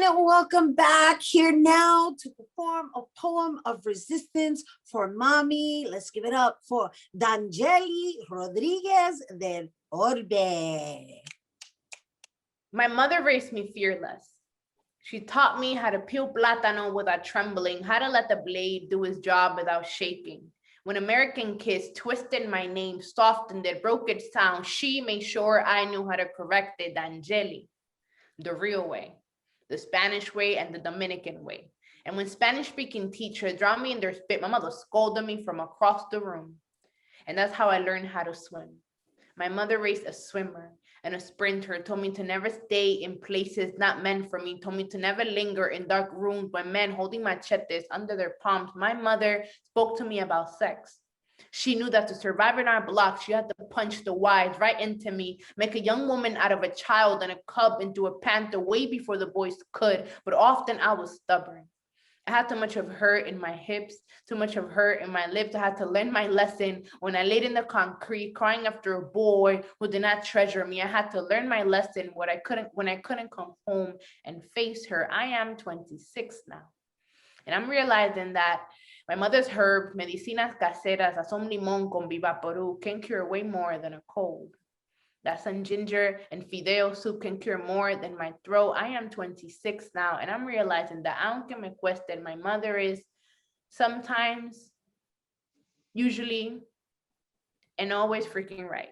And welcome back here now to perform a poem of resistance for Mami. Let's give it up for Danyeli Rodriguez Del Orbe. My mother raised me fearless. She taught me how to peel plátano without trembling, how to let the blade do its job without shaking. When American kids twisted my name, softened it, broke its sound, she made sure I knew how to correct it. Danyeli, the real way, the Spanish way and the Dominican way. And when Spanish-speaking teachers drowned me in their spit, my mother scolded me from across the room. And that's how I learned how to swim. My mother raised a swimmer and a sprinter, told me to never stay in places not meant for me, told me to never linger in dark rooms by men holding machetes under their palms. My mother spoke to me about sex. She knew that to survive in our block, she had to punch the wives right into me, make a young woman out of a child and a cub into a panther way before the boys could, but often I was stubborn. I had too much of her in my hips, too much of her in my lips. I had to learn my lesson when I laid in the concrete, crying after a boy who did not treasure me. I had to learn my lesson when I couldn't come home and face her. I am 26 now. And I'm realizing that my mother's herbs, medicinas caseras, sazón limón con vivaporú can cure way more than a cold. That some ginger and fideo soup can cure more than my throat. I am 26 now, and I'm realizing that aunque me cueste, my mother is sometimes, usually, and always freaking right.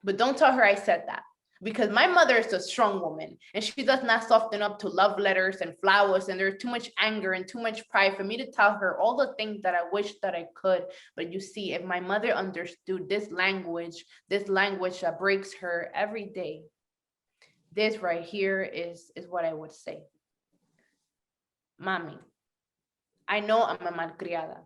But don't tell her I said that, because my mother is a strong woman, and she does not soften up to love letters and flowers, and there's too much anger and too much pride for me to tell her all the things that I wish that I could. But you see, if my mother understood this language that breaks her every day, this right here is what I would say. Mami, I know I'm a malcriada,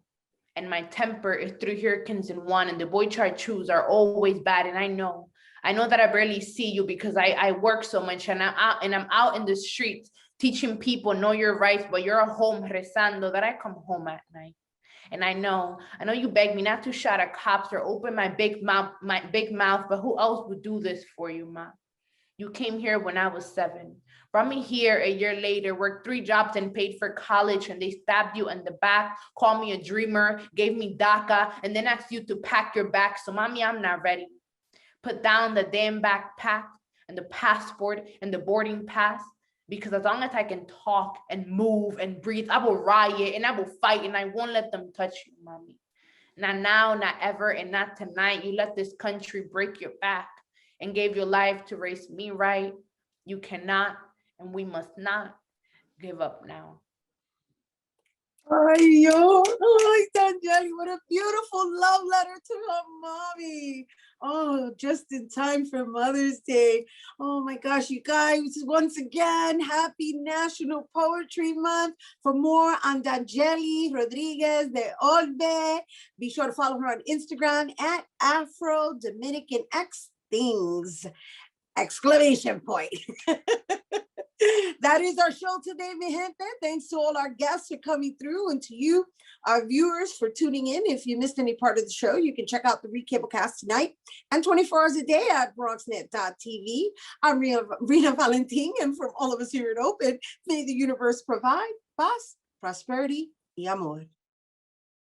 and my temper is 3 hurricanes in one, and the boy child shoes are always bad, and I know that I barely see you because I work so much, and I'm out in the streets teaching people know your rights, but you're at home rezando that I come home at night. And I know you beg me not to shout at cops or open my big mouth, but who else would do this for you, Ma? You came here when I was 7, brought me here a year later, worked 3 jobs and paid for college, and they stabbed you in the back, called me a dreamer, gave me DACA, and then asked you to pack your back. So Mami, I'm not ready. Put down the damn backpack and the passport and the boarding pass, because as long as I can talk and move and breathe, I will riot and I will fight, and I won't let them touch you, Mami. Not now, not ever, and not tonight. You let this country break your back and gave your life to raise me right. You cannot, and we must not give up now. Ay, Danyeli, what a beautiful love letter to her mommy. Oh, just in time for Mother's Day. Oh my gosh, you guys, once again, happy National Poetry Month. For more on Danyeli Rodriguez Del Orbe, be sure to follow her on Instagram at Afro Dominican X Things! Exclamation point. That is our show today, mi gente. Thanks to all our guests for coming through, and to you, our viewers, for tuning in. If you missed any part of the show, you can check out the recablecast tonight and 24 hours a day at BronxNet.tv. I'm Rena Valentin, and from all of us here at Open, may the universe provide paz, prosperity, y amor.